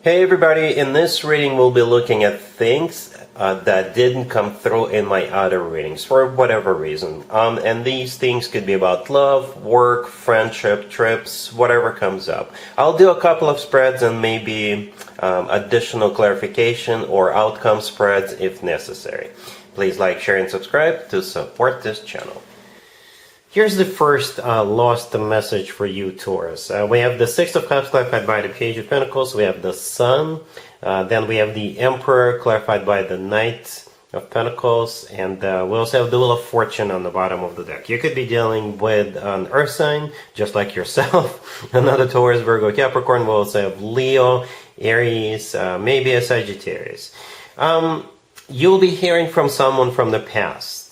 Hey everybody, in this reading we'll be looking at things that didn't come through in my other readings for whatever reason. And these things could be about love, work, friendship, trips, whatever comes up. I'll do a couple of spreads and maybe additional clarification or outcome spreads if necessary. Please like, share, and subscribe to support this channel. Here's the first lost message for you, Taurus. We have the Six of Cups clarified by the Page of Pentacles. We have the Sun. Then we have the Emperor clarified by the Knight of Pentacles. And we also have the Wheel of Fortune on the bottom of the deck. You could be dealing with an Earth sign, just like yourself. Another Taurus, Virgo, Capricorn. We also have Leo, Aries, maybe a Sagittarius. You'll be hearing from someone from the past.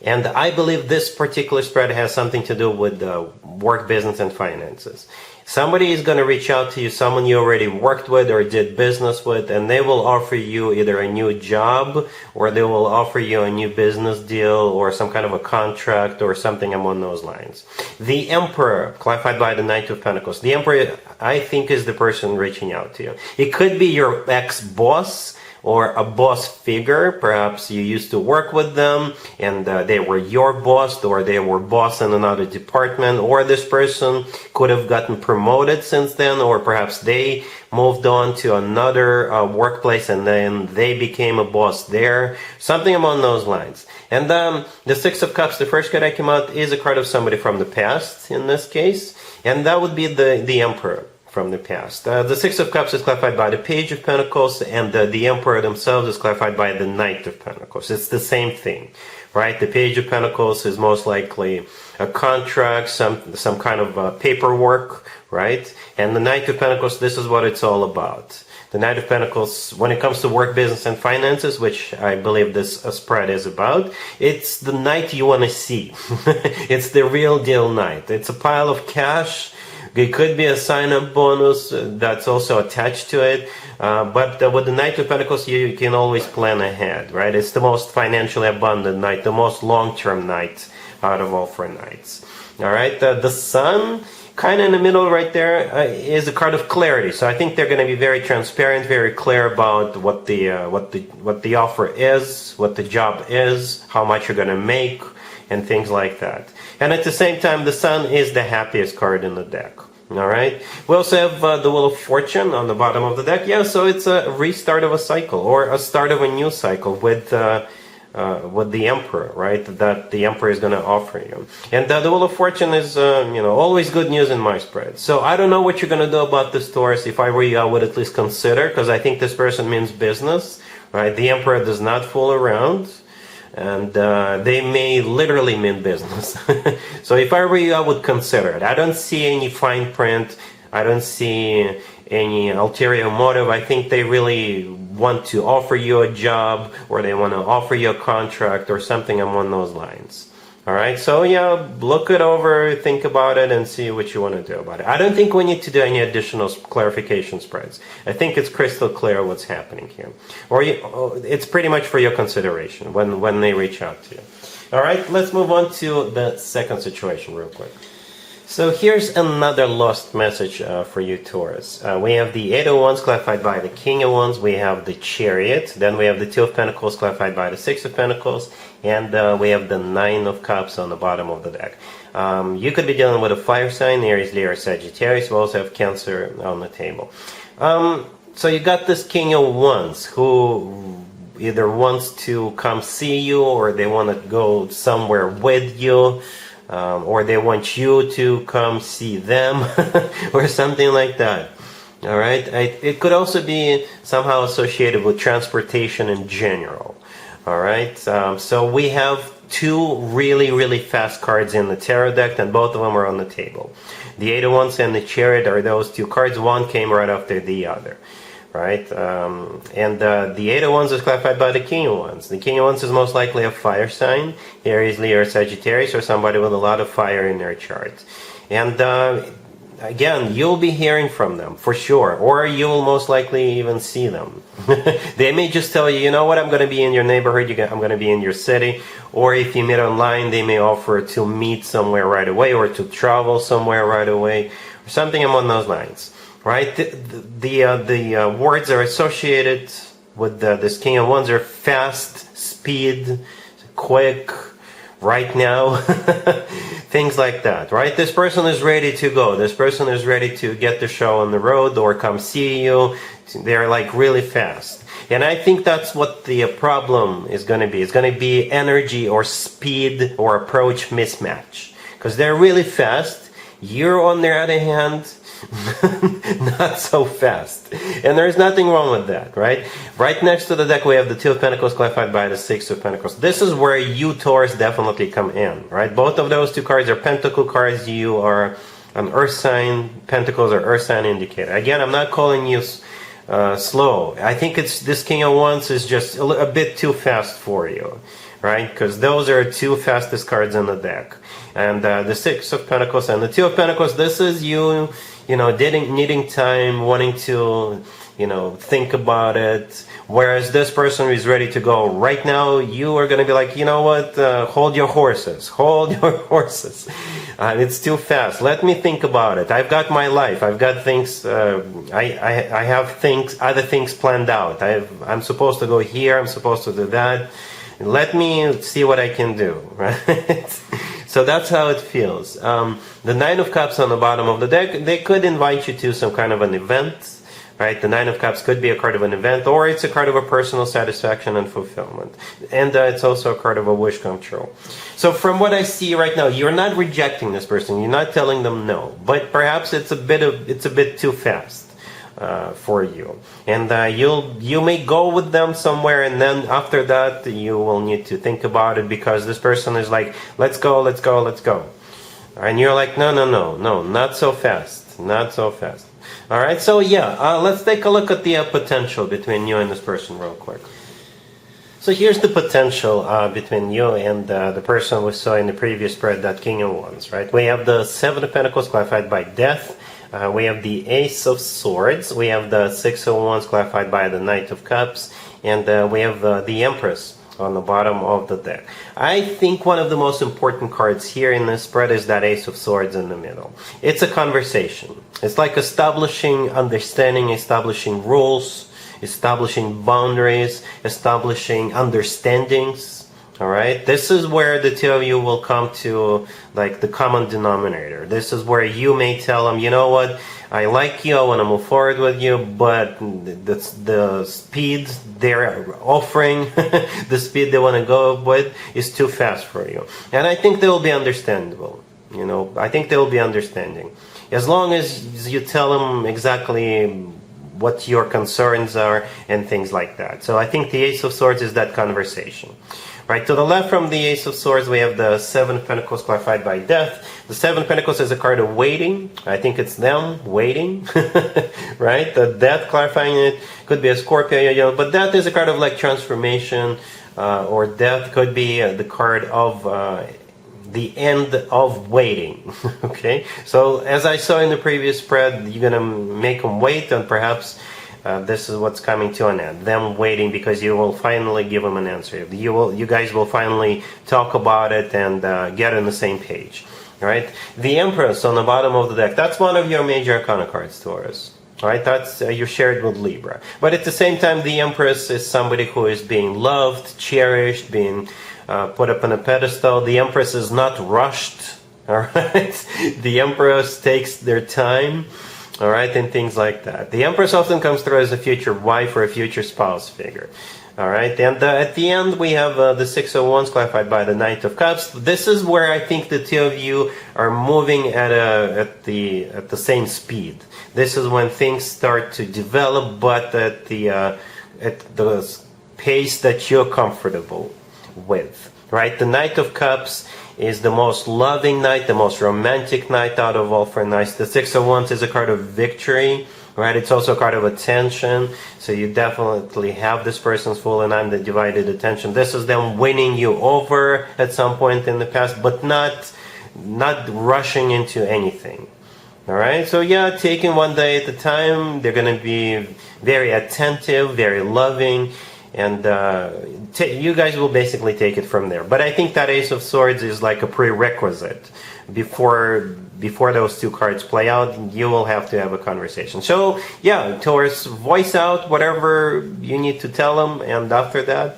And I believe this particular spread has something to do with work, business, and finances. Somebody is going to reach out to you, someone you already worked with or did business with, and they will offer you either a new job or they will offer you a new business deal or some kind of a contract or something along those lines. The Emperor, clarified by the Knight of Pentacles. The Emperor, I think, is the person reaching out to you. It could be your ex-boss, or a boss figure. Perhaps you used to work with them and they were your boss, or they were boss in another department, or this person could have gotten promoted since then, or perhaps they moved on to another workplace and then they became a boss there, something along those lines. And the Six of Cups, the first card that came out, is a card of somebody from the past in this case, and that would be the Emperor from the past. The Six of Cups is clarified by the Page of Pentacles, and the Emperor themselves is clarified by the Knight of Pentacles. It's the same thing, right? The Page of Pentacles is most likely a contract, some kind of paperwork, right? And the Knight of Pentacles, this is what it's all about. The Knight of Pentacles, when it comes to work, business, and finances, which I believe this spread is about, it's the knight you want to see. It's the real deal knight. It's a pile of cash. It could be a sign-up bonus that's also attached to it. But with the Knight of Pentacles, you can always plan ahead, right? It's the most financially abundant knight, the most long-term knight out of all four knights. All right, the Sun, kind of in the middle right there, is a card of clarity. So I think they're going to be very transparent, very clear about what the offer is, what the job is, how much you're going to make, and things like that. And at the same time, the Sun is the happiest card in the deck. All right. We also have the Wheel of Fortune on the bottom of the deck. Yeah, so it's a restart of a cycle or a start of a new cycle with the Emperor, right? That the Emperor is going to offer you. And the Wheel of Fortune is, always good news in my spread. So I don't know what you're going to do about this, Taurus. If I were you, I would at least consider, because I think this person means business, right? The Emperor does not fool around. And they may literally mean business. So if I were you, I would consider it. I don't see any fine print. I don't see any ulterior motive. I think they really want to offer you a job, or they want to offer you a contract or something along those lines. All right, so yeah, look it over, think about it, and see what you want to do about it. I don't think we need to do any additional clarification spreads. I think it's crystal clear what's happening here. Or it's pretty much for your consideration when they reach out to you. All right, let's move on to the second situation real quick. So here's another lost message for you, Taurus. We have the Eight of Wands clarified by the King of Wands. We have the Chariot. Then we have the Two of Pentacles clarified by the Six of Pentacles. And we have the Nine of Cups on the bottom of the deck. You could be dealing with a fire sign, Aries, Leo, or Sagittarius. We also have Cancer on the table. So you got this King of Wands who either wants to come see you, or they want to go somewhere with you. Or they want you to come see them, or something like that. All right. It could also be somehow associated with transportation in general. All right. So we have two really, really fast cards in the tarot deck, and both of them are on the table. The Eight of Wands and the Chariot are those two cards. One came right after the other. Right, and the Eight of Wands is clarified by the King of Wands. The King of Wands is most likely a fire sign, Aries, Leo, or Sagittarius, or somebody with a lot of fire in their chart. And again, you'll be hearing from them for sure, or you'll most likely even see them. They may just tell you, you know what, I'm going to be in your neighborhood, I'm going to be in your city, or if you meet online, they may offer to meet somewhere right away, or to travel somewhere right away, or something along those lines. right? The words are associated with this King of Wands are fast, speed, quick, right now, things like that, right? This person is ready to go. This person is ready to get the show on the road or come see you. They're like really fast. And I think that's what the problem is going to be. It's going to be energy or speed or approach mismatch. Because they're really fast. You're, on the other hand, not so fast. And there's nothing wrong with that, right? Right next to the deck, we have the Two of Pentacles clarified by the Six of Pentacles. This is where you, Taurus, definitely come in, right? Both of those two cards are Pentacle cards. You are an Earth sign. Pentacles are Earth sign indicator. Again, I'm not calling you slow. I think it's this King of Wands is just a bit too fast for you, right? Because those are two fastest cards in the deck. And the Six of Pentacles and the Two of Pentacles, this is you, needing time, wanting to, think about it. Whereas this person is ready to go right now, you are going to be like, you know what, hold your horses, hold your horses. It's too fast. Let me think about it. I've got my life. I've got things, I have other things planned out. I'm supposed to go here. I'm supposed to do that. Let me see what I can do, right? So that's how it feels. The Nine of Cups on the bottom of the deck, they could invite you to some kind of an event, right? The Nine of Cups could be a card of an event, or it's a card of a personal satisfaction and fulfillment. And it's also a card of a wish come true. So from what I see right now, you're not rejecting this person. You're not telling them no. But perhaps it's a bit too fast for you. And you may go with them somewhere, and then after that, you will need to think about it, because this person is like, let's go, let's go, let's go. And you're like, no, not so fast, not so fast. All right, so yeah, let's take a look at the potential between you and this person real quick. So here's the potential between you and the person we saw in the previous spread, that King of Wands, right? We have the Seven of Pentacles clarified by Death. We have the Ace of Swords. We have the Six of Wands clarified by the Knight of Cups. And we have the Empress on the bottom of the deck. I think one of the most important cards here in this spread is that Ace of Swords in the middle. It's a conversation. It's like establishing understanding, establishing rules, establishing boundaries, establishing understandings. All right, this is where the two of you will come to like the common denominator. This is where you may tell them, you know what, I like you, I want to move forward with you, but the speed they're offering, the speed they want to go with is too fast for you. And I think they will be understandable. I think they will be understanding. As long as you tell them exactly what your concerns are and things like that. So I think the Ace of Swords is that conversation. Right, to the left from the Ace of Swords, we have the Seven of Pentacles clarified by Death. The Seven of Pentacles is a card of waiting. I think it's them waiting, right? The Death clarifying it could be a Scorpio, but Death is a card of like transformation, or Death could be the card of the end of waiting, okay? So as I saw in the previous spread, you're going to make them wait, and perhaps this is what's coming to an end. Them waiting, because you will finally give them an answer. You guys will finally talk about it and get on the same page. All right. The Empress on the bottom of the deck. That's one of your major arcana cards, Taurus. All right. That's you shared with Libra. But at the same time, the Empress is somebody who is being loved, cherished, being put up on a pedestal. The Empress is not rushed. All right. The Empress takes their time. All right, and things like that. The Empress often comes through as a future wife or a future spouse figure. All right, and at the end we have the Six of Wands clarified by the Knight of Cups. This is where I think the two of you are moving at the same speed. This is when things start to develop, but at the pace that you're comfortable with. Right, the Knight of Cups is the most loving knight, the most romantic knight out of all four knights. The Six of Wands is a card of victory, right? It's also a card of attention. So you definitely have this person's full and undivided attention. This is them winning you over at some point in the past, but not rushing into anything. All right? So yeah, taking one day at a time. They're going to be very attentive, very loving. and you guys will basically take it from there. But I think that Ace of Swords is like a prerequisite before those two cards play out. You will have to have a conversation. So yeah, Taurus, voice out whatever you need to tell them, and after that,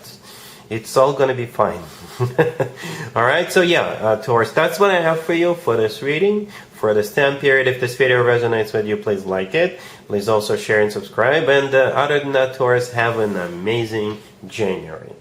it's all gonna be fine. All right, so yeah, Taurus, that's what I have for you for this reading for this time period. If this video resonates with you, please like it. Please also share and subscribe. And other than that, Taurus, have an amazing January.